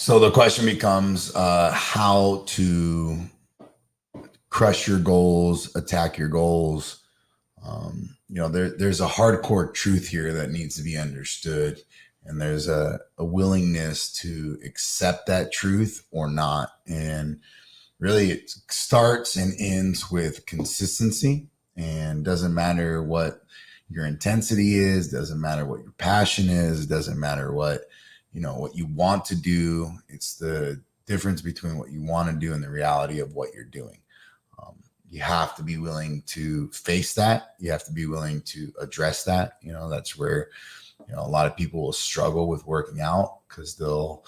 So the question becomes how to crush your goals, attack your goals. There's a hardcore truth here that needs to be understood, and there's a willingness to accept that truth or not. And really, it starts and ends with consistency, and doesn't matter what your intensity is, doesn't matter what your passion is, doesn't matter what you want to do. It's the difference between what you want to do and the reality of what you're doing. You have to be willing to face that. You have to be willing to address that. That's where a lot of people will struggle with working out, because they'll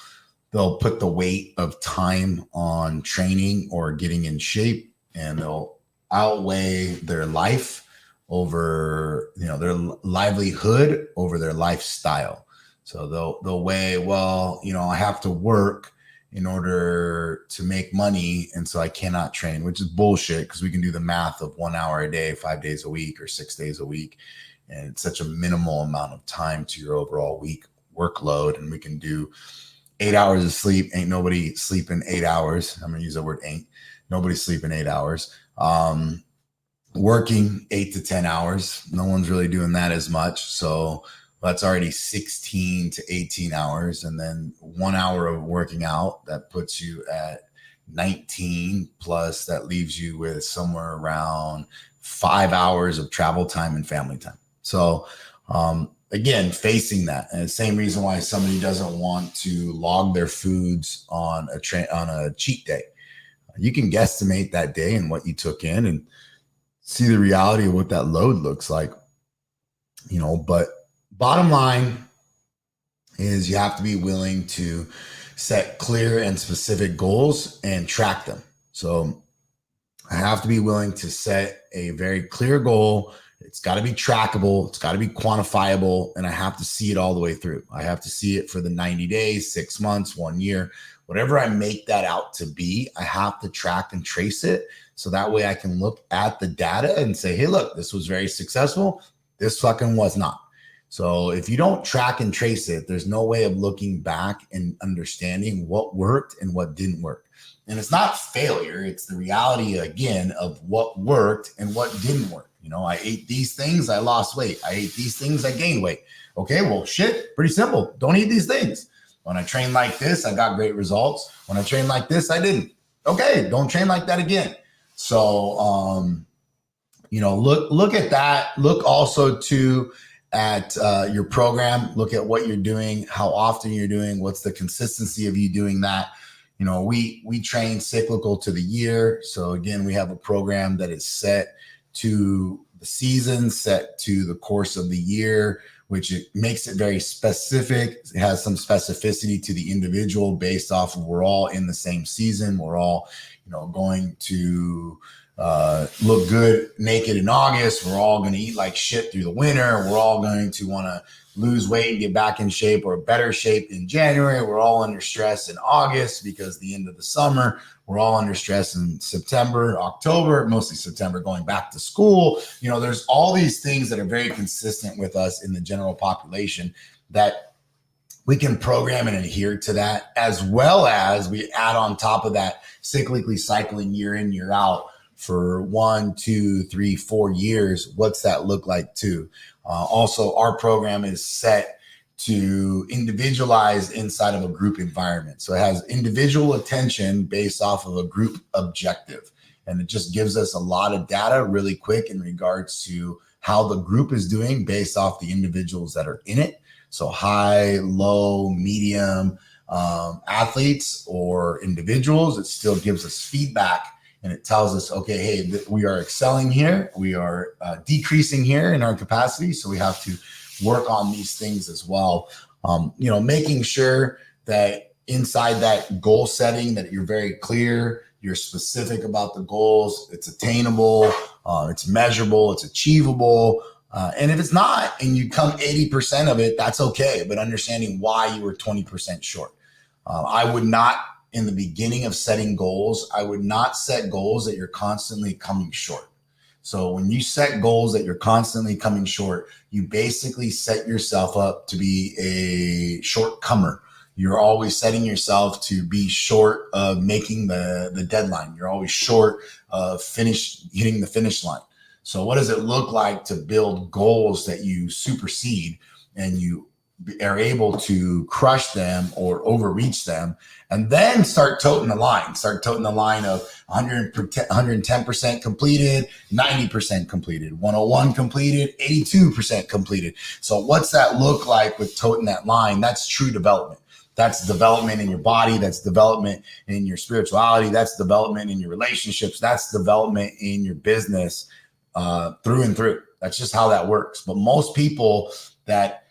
put the weight of time on training or getting in shape, and they'll outweigh their life over their livelihood over their lifestyle. So they'll weigh, well, I have to work in order to make money, and so I cannot train, which is bullshit, because we can do the math of 1 hour a day, 5 days a week, or 6 days a week, and it's such a minimal amount of time to your overall week workload. And we can do 8 hours of sleep. Ain't nobody sleeping 8 hours. I'm gonna use the word ain't. Nobody's sleeping 8 hours. Working 8 to 10 hours. No one's really doing that as much. So that's already 16 to 18 hours. And then 1 hour of working out, that puts you at 19, plus that leaves you with somewhere around 5 hours of travel time and family time. So again, facing that. And the same reason why somebody doesn't want to log their foods on a cheat day. You can guesstimate that day and what you took in and see the reality of what that load looks like. But bottom line is you have to be willing to set clear and specific goals and track them. So I have to be willing to set a very clear goal. It's got to be trackable. It's got to be quantifiable. And I have to see it all the way through. I have to see it for the 90 days, 6 months, 1 year, whatever I make that out to be. I have to track and trace it. So that way I can look at the data and say, hey, look, this was very successful. This fucking was not. So if you don't track and trace it, there's no way of looking back and understanding what worked and what didn't work. And it's not failure. It's the reality, again, of what worked and what didn't work. I ate these things, I lost weight. I ate these things, I gained weight. Okay, well, shit, pretty simple. Don't eat these things. When I trained like this, I got great results. When I trained like this, I didn't. Okay, don't train like that again. So, look at that. Look also too at your program. Look at what you're doing, how often you're doing, what's the consistency of you doing that. We train cyclical to the year. So again, we have a program that is set to the season, set to the course of the year, which it makes it very specific. It has some specificity to the individual based off of we're all in the same season. We're all, going to look good naked in August. We're all going to eat like shit through the winter. We're all going to want to lose weight and get back in shape or better shape in January. We're all under stress in August because the end of the summer. We're all under stress in September, October, mostly September, going back to school. There's all these things that are very consistent with us in the general population that we can program and adhere to that, as well as we add on top of that cyclically cycling year in, year out for 1, 2, 3, 4 years. What's that look like too? Also, our program is set to individualize inside of a group environment. So it has individual attention based off of a group objective. And it just gives us a lot of data really quick in regards to how the group is doing based off the individuals that are in it. So high, low, medium athletes or individuals, it still gives us feedback. And it tells us, okay, hey, we are excelling here. We are decreasing here in our capacity. So we have to work on these things as well. Making sure that inside that goal setting that you're very clear, you're specific about the goals, it's attainable, it's measurable, it's achievable. And if it's not, and you come 80% of it, that's okay. But understanding why you were 20% short. I would not, in the beginning of setting goals, I would not set goals that you're constantly coming short. So when you set goals that you're constantly coming short, you basically set yourself up to be a shortcomer. You're always setting yourself to be short of making the deadline. You're always short of hitting the finish line. So what does it look like to build goals that you supersede and you are able to crush them or overreach them, and then start toting the line of 110% completed, 90% completed, 101 completed, 82% completed. So what's that look like with toting that line? That's true development. That's development in your body. That's development in your spirituality. That's development in your relationships. That's development in your business, through and through. That's just how that works. But most people that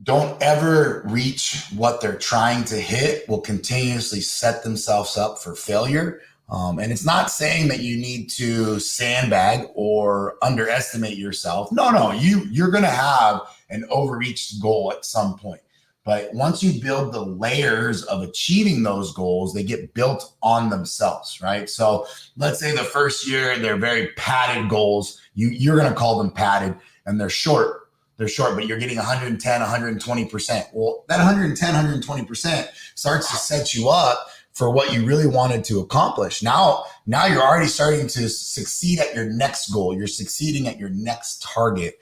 don't ever reach what they're trying to hit will continuously set themselves up for failure. And it's not saying that you need to sandbag or underestimate yourself. No, you're going to have an overreached goal at some point. But once you build the layers of achieving those goals, they get built on themselves, right? So let's say the first year, they're very padded goals. You're going to call them padded, and they're short. They're short, but you're getting 110, 120%. Well, that 110, 120% starts to set you up for what you really wanted to accomplish. Now you're already starting to succeed at your next goal. You're succeeding at your next target,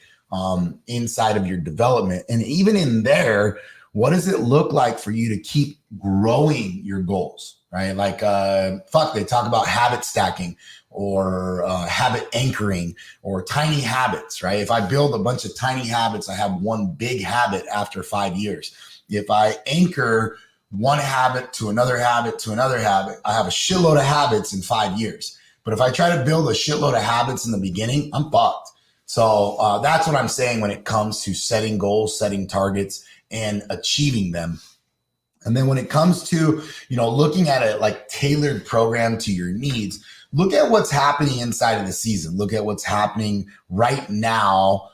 inside of your development. And even in there, what does it look like for you to keep growing your goals, right? Like, they talk about habit stacking or habit anchoring or tiny habits, right? If I build a bunch of tiny habits, I have one big habit after 5 years. If I anchor one habit to another habit to another habit, I have a shitload of habits in 5 years. But if I try to build a shitload of habits in the beginning, I'm fucked. So that's what I'm saying when it comes to setting goals, setting targets, and achieving them. And then when it comes to, looking at a like tailored program to your needs, look at what's happening inside of the season. Look at what's happening right now,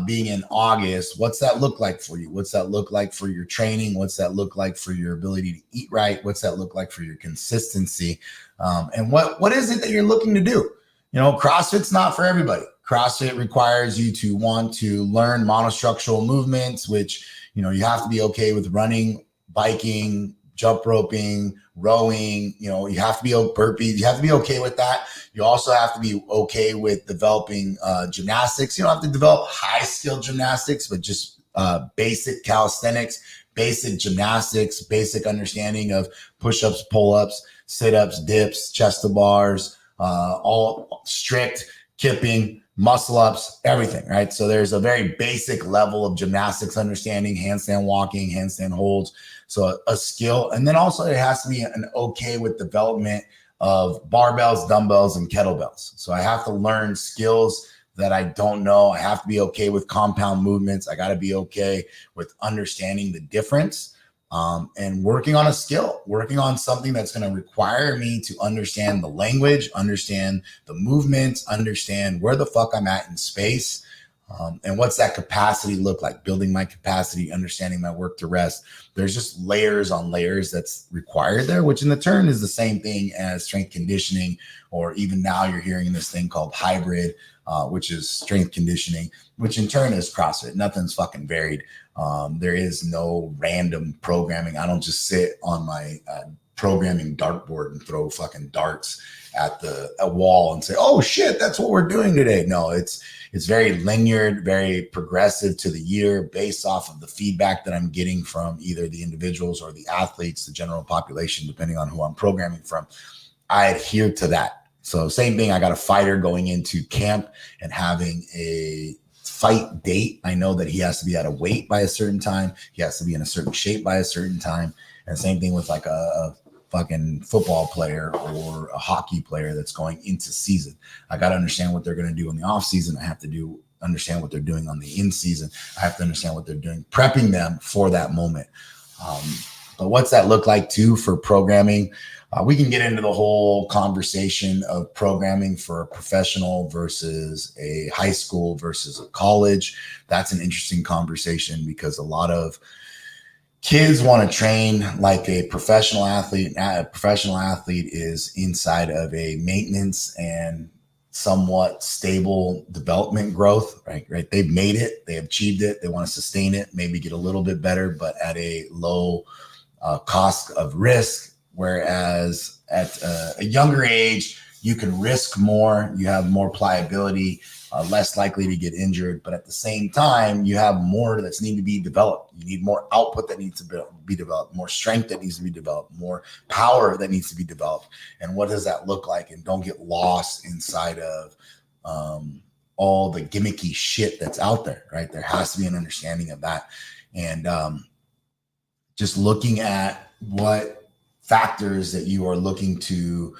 being in August. What's that look like for you? What's that look like for your training? What's that look like for your ability to eat right? What's that look like for your consistency? And what is it that you're looking to do? CrossFit's not for everybody. CrossFit requires you to want to learn monostructural movements, which, you have to be okay with running, biking, jump roping, rowing. You have to be burpees. You have to be okay with that. You also have to be okay with developing gymnastics. You don't have to develop high skill gymnastics, but just basic calisthenics, basic gymnastics, basic understanding of push-ups, pull-ups, sit-ups, dips, chest to bars, all strict kipping, muscle ups, everything, right? So there's a very basic level of gymnastics understanding, handstand walking, handstand holds. So a skill. And then also it has to be an okay with development of barbells, dumbbells, and kettlebells. So I have to learn skills that I don't know. I have to be okay with compound movements. I got to be okay with understanding the difference. And working on a skill, working on something that's going to require me to understand the language, understand the movements, understand where the fuck I'm at in space. And what's that capacity look like? Building my capacity, understanding my work to rest. There's just layers on layers that's required there, which in the turn is the same thing as strength conditioning, or even now you're hearing this thing called hybrid, which is strength conditioning, which in turn is CrossFit. Nothing's fucking varied. There is no random programming. I don't just sit on my programming dartboard and throw fucking darts at a wall and say, oh shit, that's what we're doing today. No, it's very linear, very progressive to the year based off of the feedback that I'm getting from either the individuals or the athletes, the general population, depending on who I'm programming from. I adhere to that. So same thing. I got a fighter going into camp and having a fight date. I know that he has to be at a weight by a certain time. He has to be in a certain shape by a certain time. And same thing with like a fucking football player or a hockey player that's going into season. I got to understand what they're going to do in the off season. I have to understand what they're doing on the in season. I have to understand what they're doing, prepping them for that moment. But what's that look like too for programming? We can get into the whole conversation of programming for a professional versus a high school versus a college. That's an interesting conversation because a lot of kids want to train like a professional athlete. A professional athlete is inside of a maintenance and somewhat stable development growth, right? They've made it, they have achieved it, they want to sustain it, maybe get a little bit better, but at a low cost of risk. Whereas at a younger age, you can risk more, you have more pliability, less likely to get injured, but at the same time, you have more that's need to be developed. You need more output that needs to be developed, more strength that needs to be developed, more power that needs to be developed. And what does that look like? And don't get lost inside of all the gimmicky shit that's out there, right? There has to be an understanding of that. And just looking at what factors that you are looking to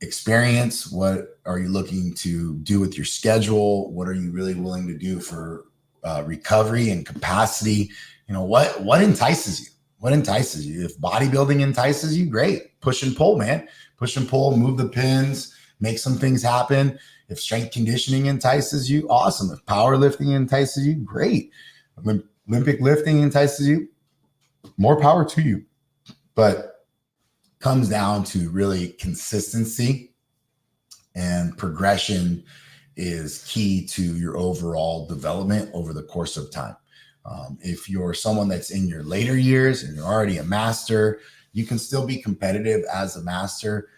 experience, what are you looking to do with your schedule, what are you really willing to do for recovery and capacity. What entices you. If bodybuilding entices you, great. Push and pull, man. Push and pull, move the pins, make some things happen. If strength conditioning entices you, awesome. If powerlifting entices you, great. Olympic lifting entices you, more power to you. But comes down to really consistency, and progression is key to your overall development over the course of time. If you're someone that's in your later years and you're already a master, you can still be competitive as a master,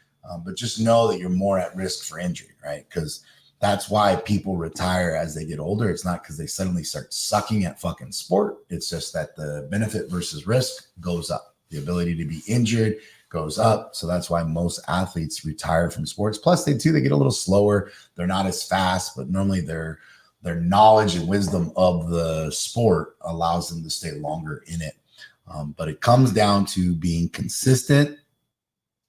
but just know that you're more at risk for injury, right? Because that's why people retire as they get older. It's not because they suddenly start sucking at fucking sport. It's just that the benefit versus risk goes up. The ability to be injured goes up. So that's why most athletes retire from sports. Plus they get a little slower. They're not as fast, but normally their knowledge and wisdom of the sport allows them to stay longer in it. But it comes down to being consistent,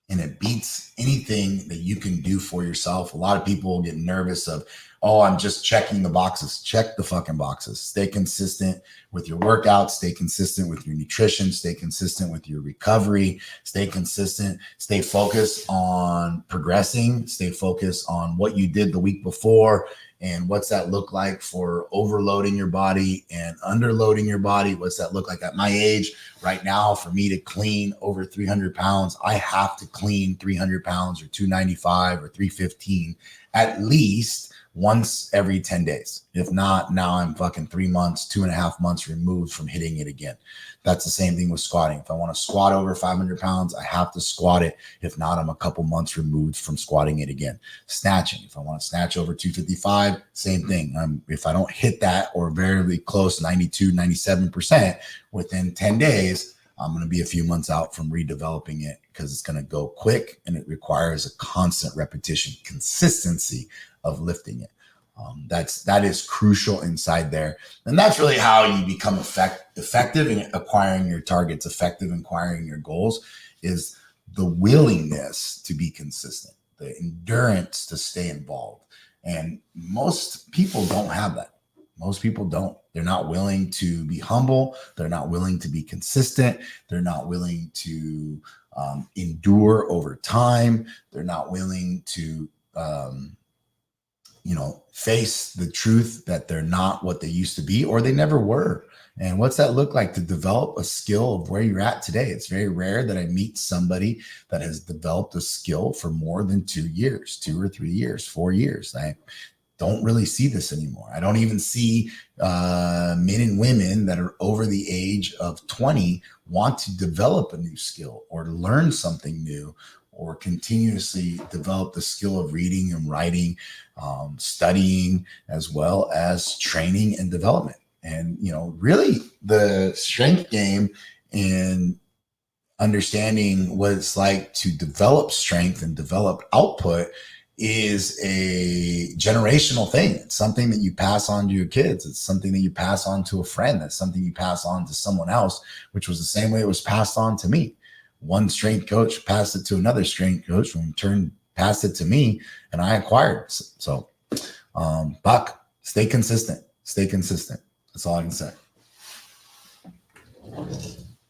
and it beats anything that you can do for yourself. A lot of people get nervous of, oh, I'm just checking the boxes. Check the fucking boxes. Stay consistent with your workouts. Stay consistent with your nutrition. Stay consistent with your recovery. Stay consistent. Stay focused on progressing. Stay focused on what you did the week before and what's that look like for overloading your body and underloading your body. What's that look like at my age right now? For me to clean over 300 pounds, I have to clean 300 pounds or 295 or 315 at least once every 10 days. If not, now I'm fucking 3 months, 2.5 months removed from hitting it again. That's the same thing with squatting. If I want to squat over 500 pounds, I have to squat it. If not, I'm a couple months removed from squatting it again. Snatching. If I want to snatch over 255, same thing. If I don't hit that or very close, 92, 97% within 10 days, I'm going to be a few months out from redeveloping it because it's going to go quick and it requires a constant repetition, consistency of lifting it. That is crucial inside there. And that's really how you become effective in acquiring your targets, effective in acquiring your goals, is the willingness to be consistent, the endurance to stay involved. And most people don't have that. Most people don't. They're not willing to be humble. They're not willing to be consistent. They're not willing to endure over time. They're not willing to face the truth that they're not what they used to be, or they never were. And what's that look like to develop a skill of where you're at today? It's very rare that I meet somebody that has developed a skill for more than 2 years, 2 or 3 years, 4 years. I don't really see this anymore. I don't even see men and women that are over the age of 20 want to develop a new skill or learn something new, or continuously develop the skill of reading and writing, studying, as well as training and development. And, really the strength game and understanding what it's like to develop strength and develop output is a generational thing. It's something that you pass on to your kids. It's something that you pass on to a friend. That's something you pass on to someone else, which was the same way it was passed on to me. One strength coach passed it to another strength coach, who in turn passed it to me, and I acquired. So, Buck, stay consistent. Stay consistent. That's all I can say.